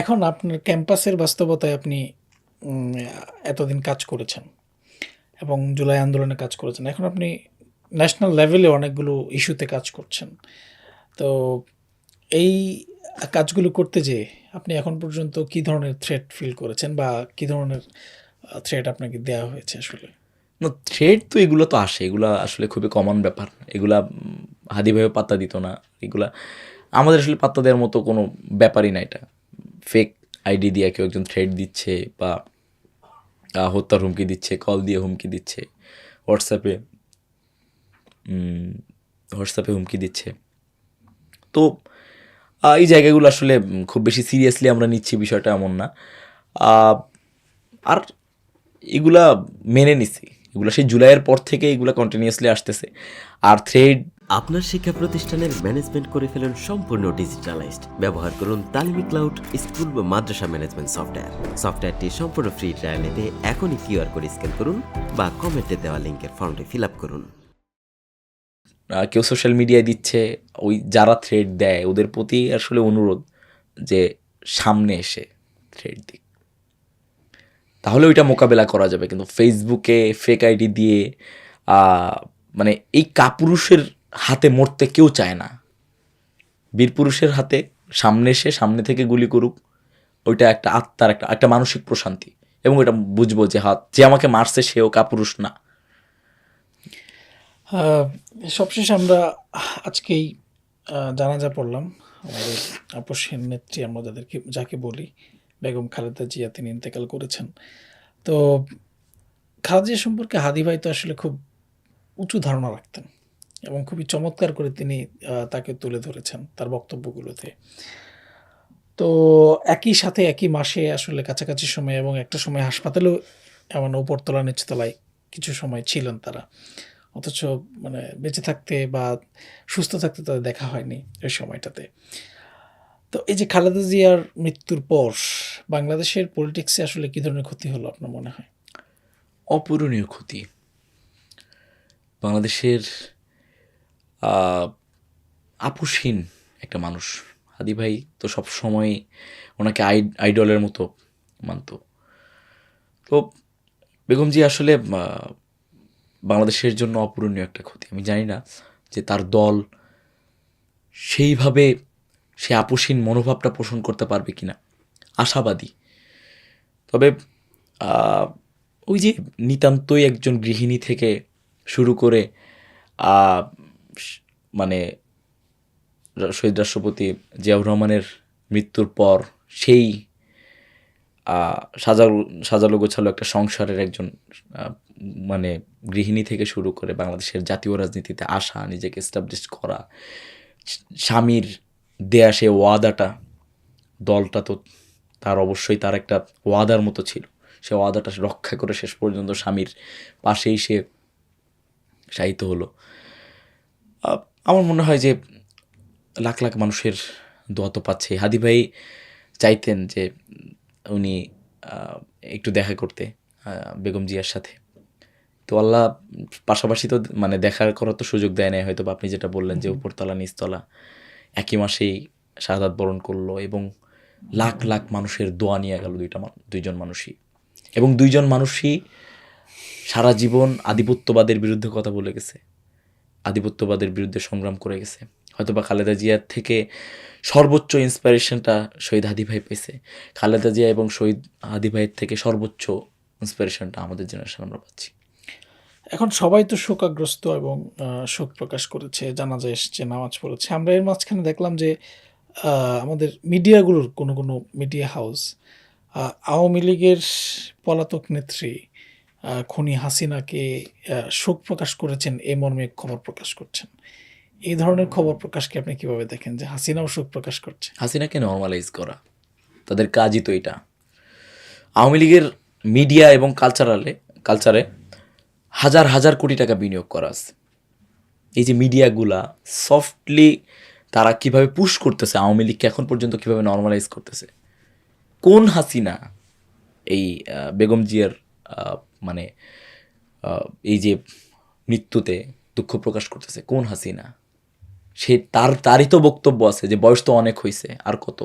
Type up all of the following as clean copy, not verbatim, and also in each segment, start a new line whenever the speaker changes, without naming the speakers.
এখন আপনার ক্যাম্পাসের বাস্তবতায় আপনি উম এতদিন কাজ করেছেন এবং জুলাই আন্দোলনে কাজ করেছেন। এখন আপনি ন্যাশনাল লেভেলে অনেকগুলো ইস্যুতে কাজ করছেন। তো এই কাজগুলো করতে যেয়ে আপনি এখন পর্যন্ত কি ধরনের থ্রেট ফিল করেছেন বা কি ধরনের থ্রেট আপনাকে দেয়া হয়েছে আসলে?
না, থ্রেড তো এগুলো তো আসে। এগুলা আসলে খুবই কমন ব্যাপার। এগুলা হাদি ভাইও পাত্তা দিত না। এগুলা আমাদের আসলে পাত্তা দেওয়ার মতো কোনো ব্যাপারই না এটা। ফেক আইডি দিয়ে কেউ একজন থ্রেড দিচ্ছে বা হত্যার হুমকি দিচ্ছে, কল দিয়ে হুমকি দিচ্ছে, হোয়াটসঅ্যাপে হোয়াটসঅ্যাপে হুমকি দিচ্ছে। তো এই জায়গাগুলো আসলে খুব বেশি সিরিয়াসলি আমরা নিচ্ছি বিষয়টা এমন না। আ আর এগুলা মেনে নিছি। এগুলা সেই জুলাইয়ের পর থেকে এগুলা কন্টিনিউয়াসলি আসতেছে। আর থ্রেড
আপনার শিক্ষা প্রতিষ্ঠানের ম্যানেজমেন্ট করে ফেলুন সম্পূর্ণ ডিজিটালাইজড। ব্যবহার করুন তালিমি ক্লাউড স্কুল বা মাদ্রাসা ম্যানেজমেন্ট সফটওয়্যার। সফটওয়্যারটি সম্পূর্ণ ফ্রি ট্রায়াল নিতে এখনই কিউআর কোড স্ক্যান করুন বা কমেন্টে দেওয়া লিঙ্কের ফর্মটি ফিল আপ করুন।
কেউ সোশ্যাল মিডিয়ায় দিচ্ছে, ওই যারা থ্রেড দেয় ওদের প্রতি আসলে অনুরোধ যে সামনে এসে থ্রেড দিক। তাহলে ওইটা মোকাবেলা করা যাবে। কিন্তু ফেসবুকে ফেক আইডি দিয়ে মানে এই কাপুরুষের হাতে মরতে কেউ চায় না। বীরপুরুষের হাতে সামনে এসে সামনে থেকে গুলি করুক, ওইটা একটা আত্মার একটা একটা মানসিক প্রশান্তি। এবং এটা বুঝবো যে যে আমাকে মারছে সেও কাপুরুষ না।
আ সবশেষে আমরা আজকেই জানাজা পড়লাম। আমাদের আপসহীন নেত্রী আমরা যাকে বলি, বেগম খালেদা জিয়া তিনি ইন্তেকাল করেছেন। তো খালেদা জিয়া সম্পর্কে হাদি ভাই তো আসলে খুব উঁচু ধারণা রাখতেন এবং খুবই চমৎকার করে তিনি তাকে তুলে ধরেছেন তার বক্তব্যগুলোতে। তো একই সাথে একই মাসে আসলে কাছাকাছি সময়ে এবং একটা সময় হাসপাতালেও এমন উপরতলা নিচতলায় কিছু সময় ছিলেন তারা। অথচ মানে বেঁচে থাকতে বা সুস্থ থাকতে তাদের দেখা হয়নি ওই সময়টাতে। তো এই যে খালেদা জিয়ার মৃত্যুর পর বাংলাদেশের পলিটিক্সে আসলে কি ধরনের ক্ষতি হলো আপনার মনে হয়?
অপূরণীয় ক্ষতি। বাংলাদেশের আহ, আপোষহীন একটা মানুষ। হাদি ভাই তো সব সময় ওনাকে আইডলের মতো মানতো। তো বেগম জি আসলে বাংলাদেশের জন্য অপূরণীয় একটা ক্ষতি। আমি জানি না যে তার দল সেইভাবে সে আপোষহীন মনোভাবটা পোষণ করতে পারবে কিনা। আশাবাদী। তবে আহ, ওই যে নিতান্তই একজন গৃহিণী থেকে শুরু করে আহ, মানে শহীদ রাষ্ট্রপতি জিয়াউর রহমানের মৃত্যুর পর সেই সাজালো সাজালো গোছালো একটা সংসারের একজন আহ, মানে গৃহিণী থেকে শুরু করে বাংলাদেশের জাতীয় রাজনীতিতে আসা, নিজেকে এস্টাবলিশ করা, স্বামীর দেয়া সে ওয়াদাটা, দলটা তো তার অবশ্যই তার একটা ওয়াদার মতো ছিল। সে ওয়াদাটা রক্ষা করে শেষ পর্যন্ত স্বামীর পাশেই সে শায়িত হলো। আমার মনে হয় যে লাখ লাখ মানুষের দোয়া তো পাচ্ছে। হাদি ভাই চাইতেন যে উনি আহ, একটু দেখা করতে বেগম জিয়ার সাথে। তো আল্লাহ পাশাপাশি তো মানে দেখা করার তো সুযোগ দেয় নাই হয়তো, বা আপনি যেটা বললেন যে উপরতলা নিচতলা একই মাসেই শাহাদাত বরণ করলো এবং লাখ লাখ মানুষের দোয়া নিয়ে গেল দুইজন মানুষই। এবং দুইজন মানুষই সারা জীবন আধিপত্যবাদের বিরুদ্ধে কথা বলে গেছে, আধিপত্যবাদের বিরুদ্ধে সংগ্রাম করে গেছে। হয়তোবা খালেদা জিয়ার থেকে সর্বোচ্চ ইন্সপিরেশনটা শহীদ হাদি ভাই পেয়েছে। খালেদা জিয়া এবং শহীদ হাদি ভাইয়ের থেকে সর্বোচ্চ ইন্সপিরেশনটা আমাদের জেনারেশন আমরা পাচ্ছি।
এখন সবাই তো শোকাগ্রস্ত এবং শোক প্রকাশ করেছে, জানাজা এসছে, নামাজ পড়েছে। আমরা এর মাঝখানে দেখলাম যে আমাদের মিডিয়াগুলোর কোনো মিডিয়া হাউস আওয়ামী লীগের পলাতক নেত্রী খুনি হাসিনাকে শোক প্রকাশ করেছেন এই মর্মে খবর প্রকাশ করছেন। এই ধরনের খবর প্রকাশকে আপনি কিভাবে দেখেন যে হাসিনাও শোক প্রকাশ করছে?
হাসিনাকে নর্মালাইজ করা, তাদের কাজই তো এটা। আওয়ামী লীগের মিডিয়া এবং কালচারে হাজার হাজার কোটি টাকা বিনিয়োগ করা আছে। এই যে মিডিয়াগুলা সফটলি তারা কিভাবে পুশ করতেছে আওয়ামী লীগকে, এখন পর্যন্ত কিভাবে নর্মালাইজ করতেছে। কোন হাসিনা এই বেগম জিয়ার আহ, মানে এই যে মৃত্যুতে দুঃখ প্রকাশ করতেছে, কোন হাসিনা? তারই তো বক্তব্য আছে যে বয়স তো অনেক হয়েছে, আর কত,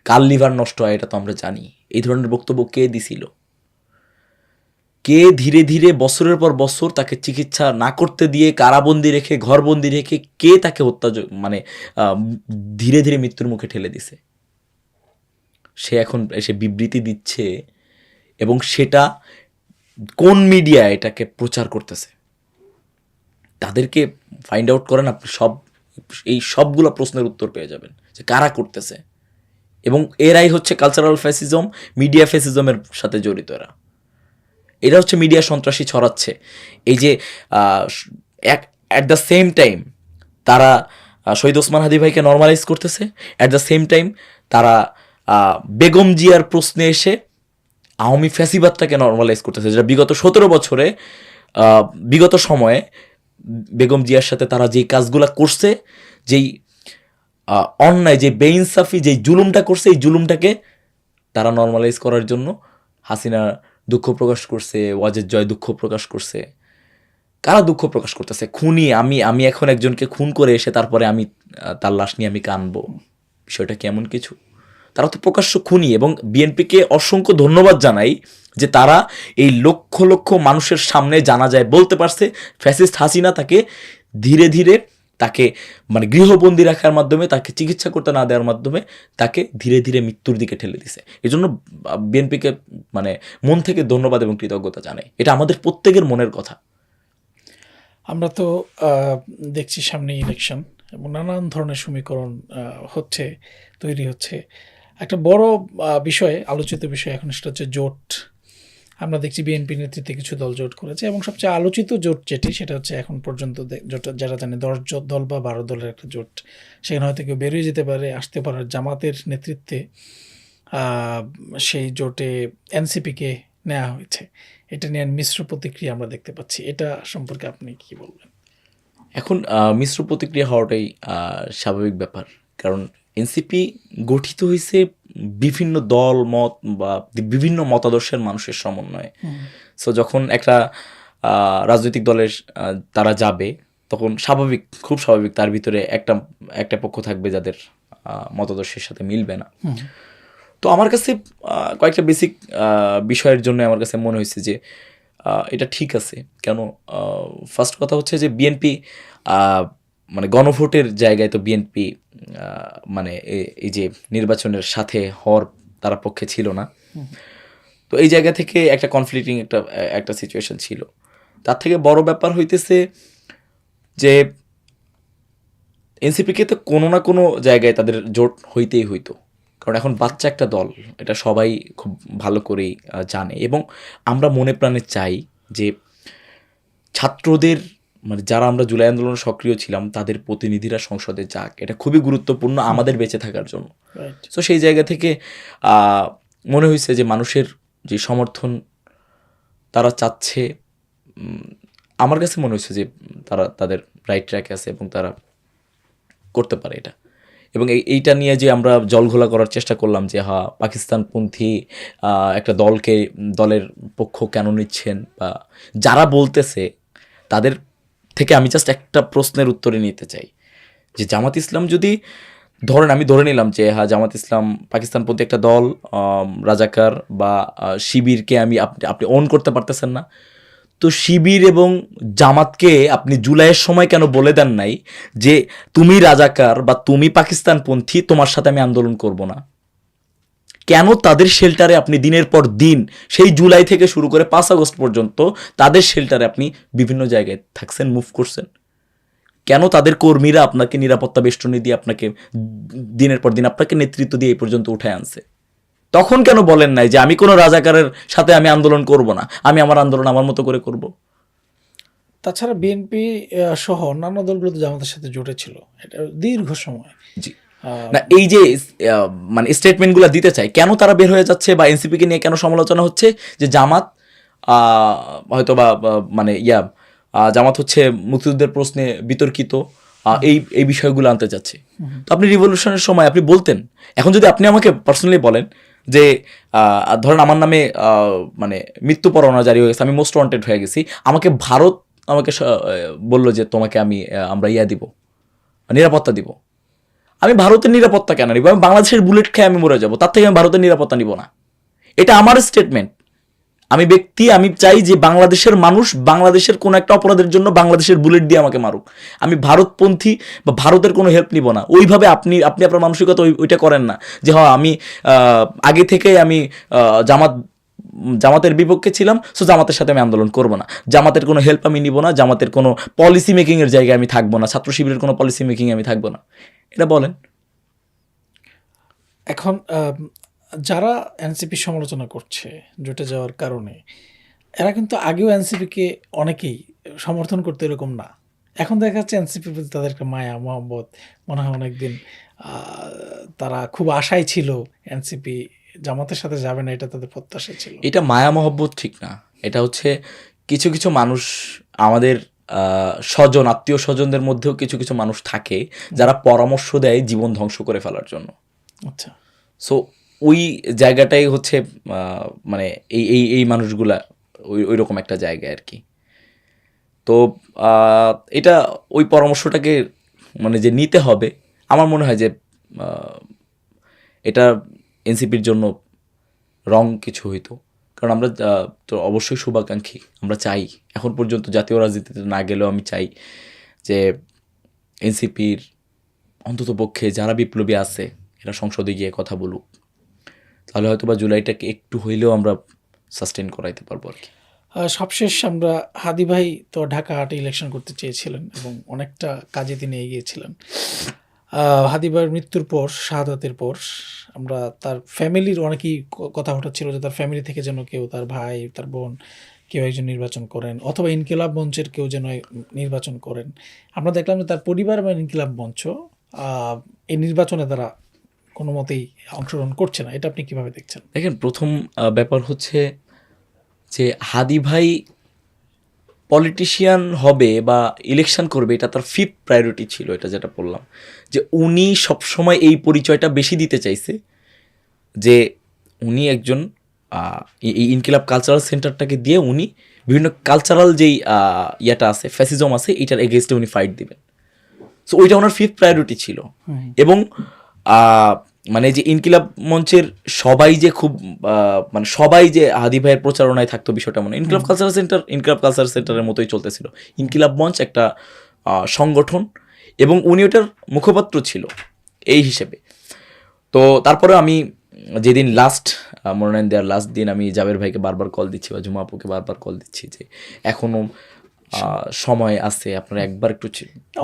কার লিভার নষ্ট হয় এটা তো আমরা জানি। এই ধরনের বক্তব্য কে দিছিল? কে ধীরে ধীরে বছরের পর বছর তাকে চিকিৎসা না করতে দিয়ে কারাবন্দি রেখে ঘরবন্দি রেখে কে তাকে হত্যা মানে ধীরে ধীরে মৃত্যুর মুখে ঠেলে দিছে? সে এখন এসে বিবৃতি দিচ্ছে এবং সেটা কোন মিডিয়া এটাকে প্রচার করতেছে তাদেরকে ফাইন্ড আউট করেন, আপনি এই সবগুলো প্রশ্নের উত্তর পেয়ে যাবেন যে কারা করতেছে। এবং এরাই হচ্ছে কালচারাল ফ্যাসিজম, মিডিয়া ফ্যাসিজমের সাথে জড়িত। এরা হচ্ছে মিডিয়া সন্ত্রাসী ছড়াচ্ছে। এই যে অ্যাট দ্য সেম টাইম তারা শহীদ ওসমান হাদি ভাইকে নর্মালাইজ করতেছে, অ্যাট দ্য সেম টাইম তারা বেগম জিয়ার প্রশ্নে এসে আওয়ামী ফ্যাসিবাদটাকে নর্মালাইজ করতেছে, যেটা বিগত সময়ে বেগম জিয়ার সাথে তারা যেই কাজগুলা করছে, যেই অন্যায়, যে বেইনসাফি, যেই জুলুমটা করছে, এই জুলুমটাকে তারা নর্মালাইজ করার জন্য হাসিনা দুঃখ প্রকাশ করছে, ওয়াজেদ জয় দুঃখ প্রকাশ করছে। কারা দুঃখ প্রকাশ করতেছে? খুনি। আমি এখন একজনকে খুন করে এসে তারপরে আমি তার লাশ নিয়ে আমি কানবো, বিষয়টা কেমন কিছু? তারা তো প্রকাশ্য খুনি। এবং বিএনপিকে অসংখ্য ধন্যবাদ জানাই যে তারা এই লক্ষ লক্ষ মানুষের সামনে জানা যায় বলতে পারছে ফ্যাসিস্ট হাসিনা তাকে ধীরে ধীরে তাকে মানে গৃহবন্দী রাখার মাধ্যমে, তাকে চিকিৎসা করতে না দেওয়ার মাধ্যমে তাকে ধীরে ধীরে মৃত্যুর দিকে ঠেলে দিছে। এই জন্য বিএনপিকে মানে মন থেকে ধন্যবাদ এবং কৃতজ্ঞতা জানাই। এটা আমাদের প্রত্যেকের মনের কথা।
আমরা তো দেখছি সামনে ইলেকশন এবং নানান ধরনের সমীকরণ তৈরি হচ্ছে। একটা বড় বিষয়, আলোচিত বিষয় এখন, সেটা হচ্ছে জোট। আমরা দেখছি বিএনপি নেতৃত্বে কিছু দল জোট করেছে এবং সবচেয়ে আলোচিত জোট যেটি, সেটা হচ্ছে এখন পর্যন্ত যারা জানে 10 দল বা 12 দলের একটা জোট। সেখানে হয়তো কেউ বেরিয়ে যেতে পারে, আসতে পারে। জামাতের নেতৃত্বে সেই জোটে এনসিপিকে নেওয়া হয়েছে। এটা নিয়ে মিশ্র প্রতিক্রিয়া আমরা দেখতে পাচ্ছি। এটা সম্পর্কে আপনি কি বলবেন?
এখন মিশ্র প্রতিক্রিয়া হওয়াটাই স্বাভাবিক ব্যাপার, কারণ এনসিপি গঠিত হয়েছে বিভিন্ন দল মত বা বিভিন্ন মতাদর্শের মানুষের সমন্বয়ে। সো যখন একটা রাজনৈতিক দলের তারা যাবে, তখন খুব স্বাভাবিক তার ভিতরে একটা পক্ষ থাকবে যাদের মতাদর্শের সাথে মিলবে না। তো আমার কাছে কয়েকটা বেসিক বিষয়ের জন্য আমার কাছে মনে হয়েছে যে এটা ঠিক আছে। কেন? ফার্স্ট কথা হচ্ছে যে বিএনপি মানে গণভোটের জায়গায় তো বিএনপি মানে এই যে নির্বাচনের সাথে হওয়ার তারা পক্ষে ছিল না। তো এই জায়গা থেকে একটা কনফ্লিক্টিং একটা সিচুয়েশন ছিল। তার থেকে বড় ব্যাপার হইতেছে যে এনসিপিকে তো কোনো না কোনো জায়গায় তাদের জোট হইতেই হইতো, কারণ এখন বাচ্চা একটা দল, এটা সবাই খুব ভালো করেই জানে। এবং আমরা মনে প্রাণে চাই যে ছাত্রদের মানে যারা আমরা জুলাই আন্দোলনে সক্রিয় ছিলাম তাদের প্রতিনিধিরা সংসদে যাক, এটা খুবই গুরুত্বপূর্ণ আমাদের বেঁচে থাকার জন্য। তো সেই জায়গা থেকে মনে হয়েছে যে মানুষের যে সমর্থন তারা চাচ্ছে, আমার কাছে মনে হয়েছে যে তারা তাদের রাইট ট্র্যাকে আছে এবং তারা করতে পারে এটা। এবং এইটা নিয়ে যে আমরা জলঘোলা করার চেষ্টা করলাম যে পাকিস্তানপন্থী একটা দলের পক্ষ কেন নিচ্ছেন, বা যারা বলতেছে তাদের থেকে আমি জাস্ট একটা প্রশ্নের উত্তরে নিতে চাই যে জামাত ইসলাম যদি আমি ধরে নিলাম যে জামাত ইসলাম পাকিস্তানপন্থী একটা দল, রাজাকার বা শিবিরকে আপনি অন করতে পারতেছেন না, তো শিবির এবং জামাতকে আপনি জুলাইয়ের সময় কেন বলে দেন নাই যে তুমি রাজাকার বা তুমি পাকিস্তানপন্থী, তোমার সাথে আমি আন্দোলন করব না? কেন তাদের শেল্টারে আপনি দিনের পর দিন সেই জুলাই থেকে শুরু করে 5 আগস্ট পর্যন্ত তাদের শেল্টারে আপনি বিভিন্ন জায়গায় থাকছেন, মুভ করছেন? কেন তাদের কর্মীরা আপনাকে নিরাপত্তা বেষ্টনী দিয়ে আপনাকে দিনের পর দিন আপনাকে নেতৃত্ব দিয়ে এই পর্যন্ত উঠায় আনছে? তখন কেন বলেন নাই যে আমি কোনো রাজাকারের সাথে আমি আন্দোলন করব না, আমি আমার আন্দোলন আমার মতো করে করব?
তাছাড়া বিএনপি সহ অন্যান্য দলগুলো তো জামাতের সাথে জুটেছিল এটা দীর্ঘ সময়।
জি না, এই যে মানে স্টেটমেন্টগুলো দিতে চাই, কেন তারা বের হয়ে যাচ্ছে বা এনসিপিকে নিয়ে কেন সমালোচনা হচ্ছে যে জামাত হয়তো বা মানে জামাত হচ্ছে মুক্তিযুদ্ধের প্রশ্নে বিতর্কিত, এই বিষয়গুলো আনতে যাচ্ছে। তো আপনি রিভলিউশনের সময় আপনি বলতেন। এখন যদি আপনি আমাকে পার্সোনালি বলেন যে ধরেন আমার নামে মানে মৃত্যু পরোয়ানা জারি হয়ে গেছে, আমি মোস্ট ওয়ান্টেড হয়ে গেছি, ভারত আমাকে বললো যে তোমাকে আমরা দিব, নিরাপত্তা দিব, আমি ভারতের নিরাপত্তা কেন নিব? আমি বাংলাদেশের বুলেট খেয়ে আমি মরে যাবো, তার থেকে আমি ভারতের নিরাপত্তা নিব না। এটা আমার স্টেটমেন্ট। আমি ব্যক্তি, আমি চাই যে বাংলাদেশের মানুষ বাংলাদেশের কোনো একটা অপরাধের জন্য বাংলাদেশের বুলেট দিয়ে আমাকে মারুক, আমি ভারতপন্থী বা ভারতের কোনো হেল্প নিব না। ওইভাবে আপনি আপনার মানসিকতা ওইটা করেন না যে হ্যাঁ আমি আগে থেকে আমি জামাতের বিপক্ষে ছিলাম, সো জামাতের সাথে আমি আন্দোলন করব না, জামাতের কোনো হেল্প আমি নিব না, জামাতের কোনো পলিসি মেকিংয়ের জায়গায় আমি থাকবো না, ছাত্র শিবিরের কোনো পলিসি মেকিংয়ে আমি থাকবো না, এটা বলেন।
এখন যারা এনসিপি সমালোচনা করছে জোটে যাওয়ার কারণে, এরা কিন্তু আগেও এনসিপিকে অনেকেই সমর্থন করতে এরকম না। এখন দেখা যাচ্ছে এনসিপির প্রতি তাদের একটা মায়া মহব্বত, মনে হয় অনেকদিন তারা খুব আশায় ছিল এনসিপি জামাতের সাথে যাবে না, এটা তাদের প্রত্যাশা ছিল।
এটা মায়া মহব্বত ঠিক না, এটা হচ্ছে কিছু কিছু মানুষ, আমাদের স্বজন আত্মীয় স্বজনদের মধ্যেও কিছু কিছু মানুষ থাকে যারা পরামর্শ দেয় জীবন ধ্বংস করে ফেলার জন্য।
আচ্ছা,
সো ওই জায়গাটাই হচ্ছে মানে এই এই এই মানুষগুলা ওই রকম একটা জায়গা আর কি। তো এটা ওই পরামর্শটাকে মানে যে নিতে হবে, আমার মনে হয় যে এটা এনসিপির জন্য রং কিছু হইতো। কারণ আমরা তো অবশ্যই শুভাকাঙ্ক্ষী, আমরা চাই, এখন পর্যন্ত জাতীয় রাজনীতিতে না গেলেও আমি চাই যে এনসিপির অন্তত পক্ষে যারা বিপ্লবী আছে এরা সংসদে গিয়ে কথা বলুক, তাহলে হয়তো বা জুলাইটাকে একটু হইলেও আমরা সাস্টেন করাইতে পারবো আর কি।
সবশেষ আমরা হাদি ভাই তো ঢাকা 8 ইলেকশন করতে চেয়েছিলেন এবং অনেকটা কাজে তিনি এগিয়েছিলেন। হাদি ভাইয়ের মৃত্যুর পর, শাহাদাতের পর, আমরা তার ফ্যামিলির অনেকেই কথা উঠাচ্ছিল যে তার ফ্যামিলি থেকে যেন কেউ, তার ভাই, তার বোন, কেউ একজন নির্বাচন করেন, অথবা ইনকিলাব মঞ্চের কেউ যেন নির্বাচন করেন। আমরা দেখলাম যে তার পরিবার এবং ইনকিলাব মঞ্চ এই নির্বাচনে তারা কোনো মতেই অংশগ্রহণ করছে না। এটা আপনি কিভাবে দেখছেন?
দেখেন, প্রথম ব্যাপার হচ্ছে যে হাদি ভাই পলিটিশিয়ান হবে বা ইলেকশন করবে এটা তার 5th প্রায়োরিটি ছিল। এটা যেটা বললাম যে উনি সবসময় এই পরিচয়টা বেশি দিতে চাইছে যে উনি একজন এই ইনকিলাব কালচারাল সেন্টারটাকে দিয়ে উনি বিভিন্ন কালচারাল যেই ইয়াটা আছে, ফ্যাসিজম আছে, এটার এগেইনস্টে উনি ফাইট দিবেন। সো ওইটা ওনার 5th প্রায়োরিটি ছিল। এবং মানে যে ইনকিলাব মঞ্চের সবাই যে খুব মানে সবাই যে হাদি ভাইয়ের প্রচারণায় থাকতো বিষয়টা মনে, ইনকিলাব কালচারাল সেন্টারের মতোই চলতেছিল। ইনকিলাব মঞ্চ একটা সংগঠন এবং উনি ওটার মুখপাত্র ছিল এই হিসেবে। তো তারপরে আমি যেদিন লাস্ট মনোনয়ন দেওয়ার লাস্ট দিন আমি জাবের ভাইকে বারবার কল দিচ্ছি বা জুমা আপুকে বারবার কল দিচ্ছি যে এখনো সময় আছে, আপনারা একবার একটু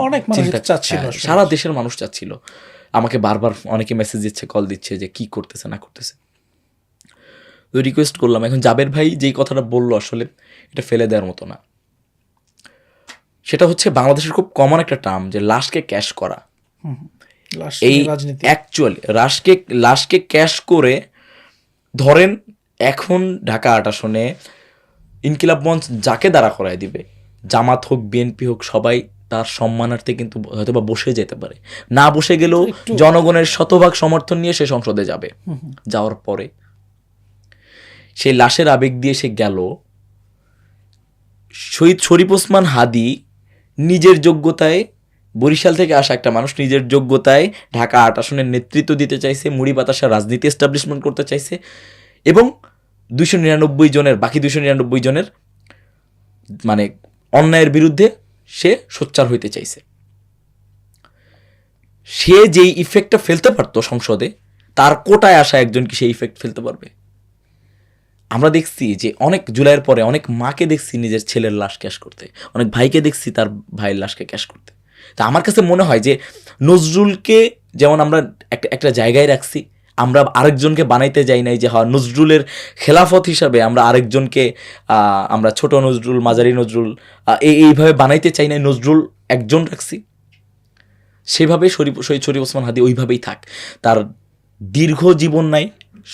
অনেক মানুষ চাচ্ছিল,
সারা দেশের মানুষ চাচ্ছিল, আমাকে বারবার অনেকে মেসেজ দিচ্ছে, কল দিচ্ছে যে কি করতেছে না করতেছে। তো রিকোয়েস্ট করলাম। এখন জাবের ভাই যেই কথাটা বললো আসলে এটা ফেলে দেওয়ার মতো না। সেটা হচ্ছে বাংলাদেশের খুব কমন একটা টার্ম যে লাশকে ক্যাশ করা। এই অ্যাকচুয়ালি লাশকে ক্যাশ করে, ধরেন এখন ঢাকা 8 আসনে ইনকিলাব মঞ্চ যাকে দাঁড়া করায় দিবে, জামাত হোক বিএনপি হোক, সবাই তার সম্মানার্থে কিন্তু হয়তো বা বসে যেতে পারে, না বসে গেলেও জনগণের শতভাগ সমর্থন নিয়ে সে সংসদে যাবে। যাওয়ার পরে সেই লাশের আবেগ দিয়ে সে গেল। শহীদ শরীফ ওসমান হাদি নিজের যোগ্যতায়, বরিশাল থেকে আসা একটা মানুষ, নিজের যোগ্যতায় ঢাকা 8 আসনের নেতৃত্ব দিতে চাইছে, মুড়ি বাতাসা রাজনীতি এস্টাবলিশমেন্ট করতে চাইছে এবং 299 জনের, বাকি 299 জনের মানে অন্যায়ের বিরুদ্ধে সে সোচ্চার হইতে চাইছে। সে যেই ইফেক্টটা ফেলতে পারতো সংসদে, তার কোটায় আসা একজন কি সেই ইফেক্ট ফেলতে পারবে? আমরা দেখছি যে অনেক জুলাইয়ের পরে অনেক মাকে দেখছি নিজের ছেলের লাশ ক্যাশ করতে, অনেক ভাইকে দেখছি তার ভাইয়ের লাশকে ক্যাশ করতে। তা আমার কাছে মনে হয় যে নজরুলকে যেমন আমরা একটা জায়গায় রাখছি, আমরা আরেকজনকে বানাইতে যাই নাই যে হ্যাঁ নজরুলের খেলাফত হিসাবে আমরা আরেকজনকে আমরা ছোট নজরুল, মাঝারি নজরুল এইভাবে বানাইতে চাই নাই, নজরুল একজন রাখছি। সেভাবে শহীদ শরীফ ওসমান হাদি ওইভাবেই থাক। তার দীর্ঘ জীবন নাই,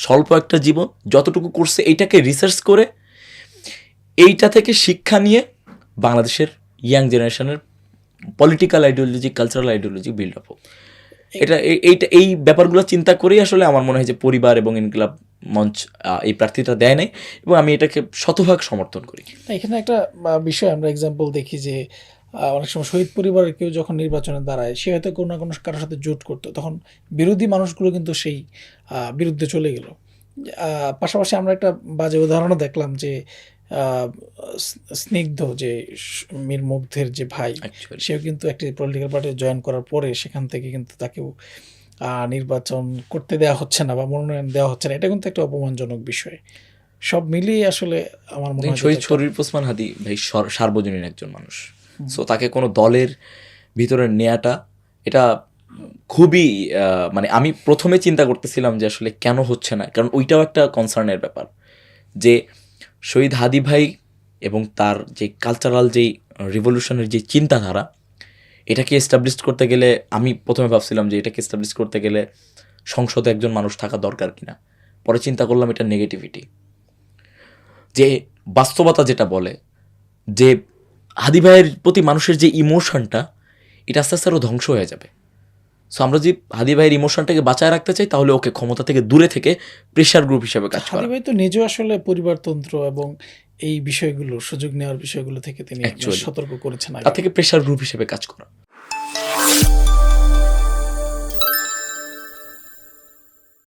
স্বল্প একটা জীবন, যতটুকু করছে এইটাকে রিসার্চ করে এইটা থেকে শিক্ষা নিয়ে বাংলাদেশের ইয়াং জেনারেশনের political ideology, cultural ideology build up হোক। এই ব্যাপারগুলো চিন্তা করেই আসলে আমার মনে হয় যে পরিবার এবং ইনকিলাব মঞ্চ এই প্রার্থীটা দেয় নাই এবং আমি এটাকে শতভাগ সমর্থন করি।
এখানে একটা বিষয় আমরা এক্সাম্পল দেখি যে অনেক সময় শহীদ পরিবারের কেউ যখন নির্বাচনে দাঁড়ায় সে হয়তো কোনো না কোনো কারোর সাথে জোট করতো, তখন বিরোধী মানুষগুলো কিন্তু সেই বিরুদ্ধে চলে গেল। পাশাপাশি আমরা একটা বাজে উদাহরণও দেখলাম যে স্নিগ্ধ যে মীর মুগ্ধের যে ভাই,
Actually,
সেও কিন্তু একটি পলিটিক্যাল পার্টি জয়েন করার পরে সেখান থেকে কিন্তু তাকেও নির্বাচন করতে দেওয়া হচ্ছে না বা মনোনয়ন দেওয়া হচ্ছে না। এটা কিন্তু একটা অপমানজনক বিষয়। সব মিলিয়ে আসলে আমার মনে হয়
শহীদ শরীফ ওসমান হাদি ভাই সার্বজনীন একজন মানুষ, সো তাকে কোনো দলের ভিতরে নেয়াটা এটা খুবই মানে আমি প্রথমে চিন্তা করতেছিলাম যে আসলে কেন হচ্ছে না, কারণ ওইটাও একটা কনসার্নের ব্যাপার যে শহীদ হাদি ভাই এবং তার যে কালচারাল যেই রিভলিউশনের যে চিন্তাধারা, এটাকে এস্টাবলিশ করতে গেলে আমি প্রথমে ভাবছিলাম যে এটাকে এস্টাবলিশ করতে গেলে সংসদে একজন মানুষ থাকা দরকার কিনা। পরে চিন্তা করলাম এটা নেগেটিভিটি, যে বাস্তবতা যেটা বলে যে হাদি ভাইয়ের প্রতি মানুষের যে ইমোশনটা, এটা আস্তে আস্তে আরও ধ্বংস হয়ে যাবে। সো আমরা যদি হাদি ভাইয়ের ইমোশনটাকে বাঁচায় রাখতে চাই তাহলে ওকে ক্ষমতা থেকে দূরে থেকে প্রেশার গ্রুপ হিসেবে কাজ করা।
হাদি ভাই তো নিজেও আসলে পরিবারতন্ত্র এবং এই বিষয়গুলো সুযোগ নেওয়ার বিষয়গুলো থেকে তিনি
Actually,
সতর্ক করেছেন
তার
আগে।
থেকে প্রেশার গ্রুপ হিসেবে কাজ করা।